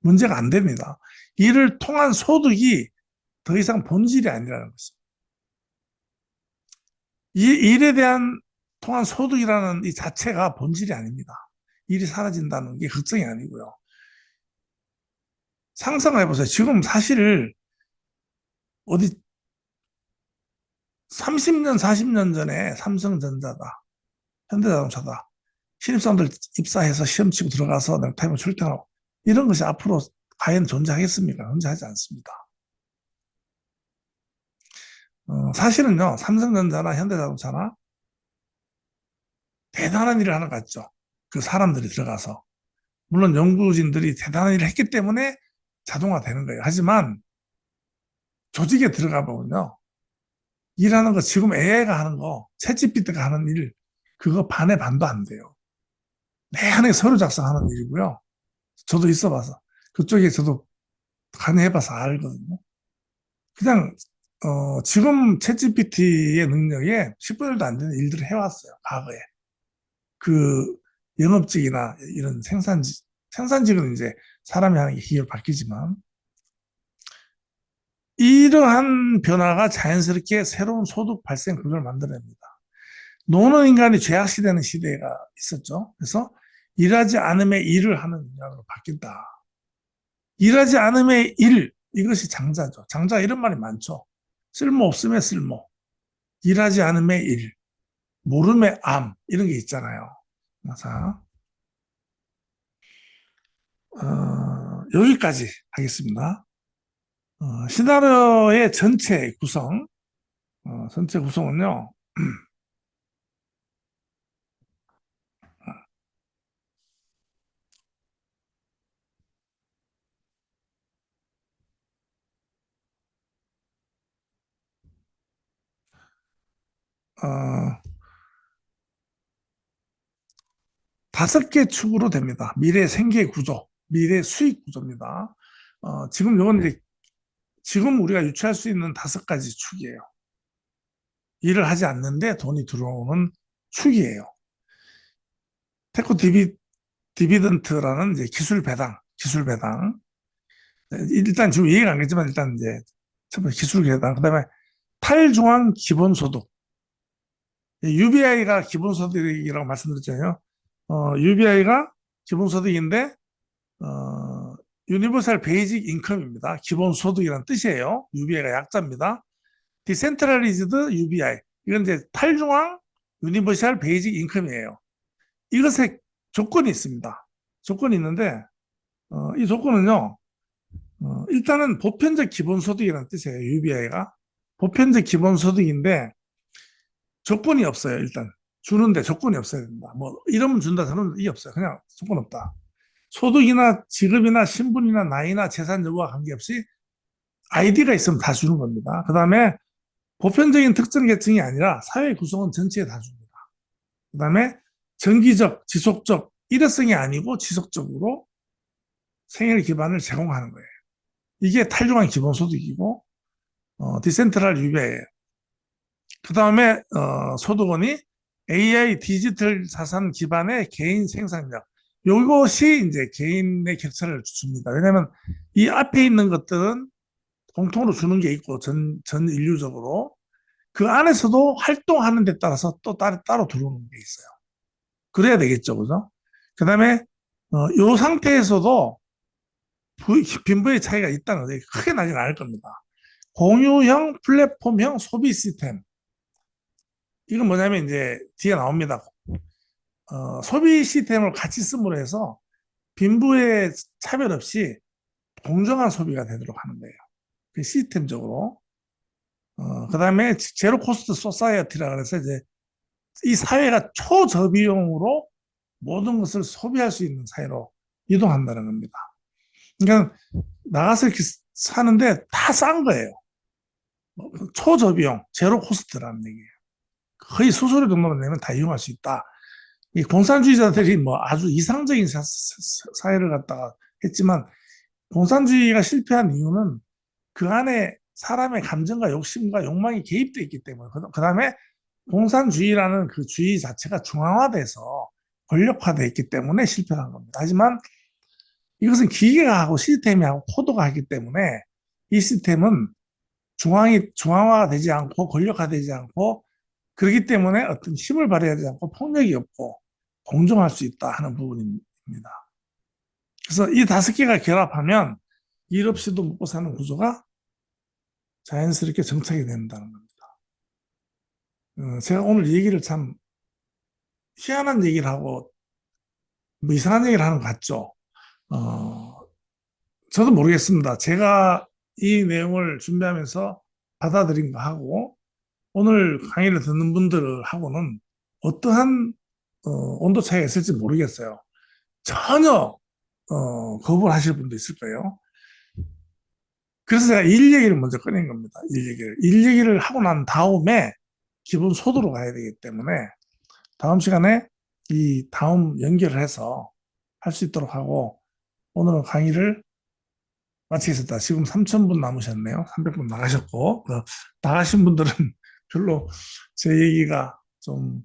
문제가 안 됩니다. 일을 통한 소득이 더 이상 본질이 아니라는 것입니다. 이 일에 대한 통한 소득이라는 이 자체가 본질이 아닙니다. 일이 사라진다는 게 걱정이 아니고요. 상상을 해보세요. 지금 사실 어디 30년, 40년 전에 삼성전자다, 현대자동차다, 신입사원들 입사해서 시험 치고 들어가서 넥타이만 출퇴하고 이런 것이 앞으로 과연 존재하겠습니까? 존재하지 않습니다. 사실은요, 삼성전자나 현대자동차나 대단한 일을 하는 것 같죠. 그 사람들이 들어가서. 물론 연구진들이 대단한 일을 했기 때문에 자동화되는 거예요. 하지만 조직에 들어가 보면요. 일하는 거 지금 AI가 하는 거, 챗GPT가 하는 일, 그거 반의 반도 안 돼요. 내한에 서류 작성하는 일이고요. 저도 있어봐서. 그쪽에 저도 간해봐서 알거든요. 그냥, 지금 챗GPT의 능력에 10분의 1도 안 되는 일들을 해왔어요. 과거에. 그 영업직이나 이런 생산직은 이제 사람이 하는 게 기계로 바뀌지만 이러한 변화가 자연스럽게 새로운 소득 발생 구조를 만들어냅니다. 노는 인간이 죄악시되는 시대가 있었죠. 그래서 일하지 않음의 일을 하는 인간으로 바뀐다. 일하지 않음의 일, 이것이 장자죠. 장자 이런 말이 많죠. 쓸모 없음의 쓸모, 일하지 않음의 일, 모름의 암, 이런 게 있잖아요. 자, 여기까지 하겠습니다. 시나리오의 전체 구성, 전체 구성은요, 어, 5개 축으로 됩니다. 미래 생계 구조, 미래 수익 구조입니다. 지금 이건 이제 지금 우리가 유추할 수 있는 5가지 축이에요. 일을 하지 않는데 돈이 들어오는 축이에요. 테크 디비던트라는 이제 기술 배당. 일단 지금 얘기가 안 했지만 일단 이제 첫 번째 기술 배당, 그다음에 탈중앙 기본소득, UBI가 기본소득이라고 말씀드렸잖아요. UBI가 기본소득인데, 어, 유니버설 베이직 인컴입니다. 기본소득이라는 뜻이에요. UBI가 약자입니다. 디센트럴리즈드 UBI. 이건 이제 탈중앙 유니버설 베이직 인컴이에요. 이것에 조건이 있습니다. 조건이 있는데, 이 조건은요, 일단은 보편적 기본소득이라는 뜻이에요. UBI가. 보편적 기본소득인데, 조건이 없어요, 일단. 주는데 조건이 없어야 된다. 뭐, 이러면 준다, 저는 이 없어요. 그냥 조건 없다. 소득이나 직업이나 신분이나 나이나 재산 여부와 관계없이 아이디가 있으면 다 주는 겁니다. 그 다음에 보편적인 특정 계층이 아니라 사회 구성원 전체에 다 줍니다. 그 다음에 정기적, 지속적, 일회성이 아니고 지속적으로 생활 기반을 제공하는 거예요. 이게 탈중앙 기본소득이고, 디센트럴 유배예요. 그 다음에 소득원이 AI 디지털 자산 기반의 개인 생산력. 이것이 이제 개인의 격차를 줍니다. 왜냐하면 이 앞에 있는 것들은 공통으로 주는 게 있고 전 인류적으로 그 안에서도 활동하는 데 따라서 또 따로 들어오는 게 있어요. 그래야 되겠죠, 그죠? 그 다음에 이 상태에서도 빈부의 차이가 있다는 거 크게 나진 않을 겁니다. 공유형, 플랫폼형 소비 시스템. 이건 뭐냐면 이제 뒤에 나옵니다. 소비 시스템을 같이 씀으로 해서 빈부의 차별 없이 공정한 소비가 되도록 하는 거예요. 그 시스템적으로. 그 다음에 제로 코스트 소사이어티라 그래서 이제 이 사회가 초저비용으로 모든 것을 소비할 수 있는 사회로 이동한다는 겁니다. 그러니까 나가서 이렇게 사는데 다 싼 거예요. 초저비용, 제로 코스트라는 얘기예요. 거의 수수료 정도만 내면 다 이용할 수 있다. 이 공산주의자들이 뭐 아주 이상적인 사회를 갖다가 했지만 공산주의가 실패한 이유는 그 안에 사람의 감정과 욕심과 욕망이 개입되어 있기 때문에 그 다음에 공산주의라는 그 주의 자체가 중앙화돼서 권력화되어 있기 때문에 실패한 겁니다. 하지만 이것은 기계가 하고 시스템이 하고 코드가 하기 때문에 이 시스템은 중앙화가 되지 않고 권력화되지 않고 그렇기 때문에 어떤 힘을 발휘하지 않고 폭력이 없고 공정할 수 있다 하는 부분입니다. 그래서 이 다섯 개가 결합하면 일 없이도 먹고 사는 구조가 자연스럽게 정착이 된다는 겁니다. 제가 오늘 얘기를 참 희한한 얘기를 하고 뭐 이상한 얘기를 하는 것 같죠. 어, 저도 모르겠습니다. 제가 이 내용을 준비하면서 받아들인 거 하고 오늘 강의를 듣는 분들하고는 어떠한 온도 차이가 있을지 모르겠어요. 전혀 거부를 하실 분도 있을 거예요. 그래서 제가 일 얘기를 먼저 꺼낸 겁니다. 일 얘기를 하고 난 다음에 기본 소도로 가야 되기 때문에 다음 시간에 이 다음 연결을 해서 할 수 있도록 하고 오늘은 강의를 마치겠습니다. 지금 3,000분 남으셨네요. 300분 나가셨고 나가신 분들은 별로 제 얘기가 좀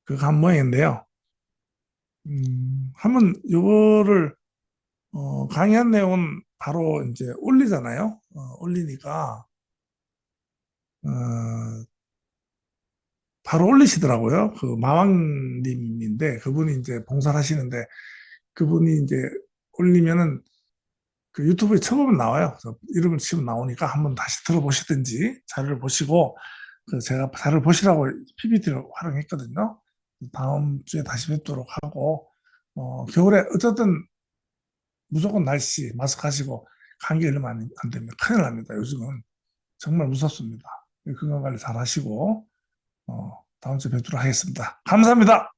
그거 한 모양인데요. 한번 이거를 강의한 내용은 바로 이제 올리잖아요. 올리니까 어, 바로 올리시더라고요. 그 마왕님인데 그분이 이제 봉사를 하시는데 그분이 이제 올리면은 그 유튜브에 쳐보면 나와요. 그래서 이름을 치면 나오니까 한번 다시 들어보시든지 자료를 보시고 그 제가 자료를 보시라고 PPT를 활용했거든요. 다음 주에 다시 뵙도록 하고 겨울에 어쨌든 무조건 날씨 마스크 하시고 감기 걸리면 안 됩니다. 큰일 납니다. 요즘은 정말 무섭습니다. 건강 관리 잘 하시고 다음 주에 뵙도록 하겠습니다. 감사합니다.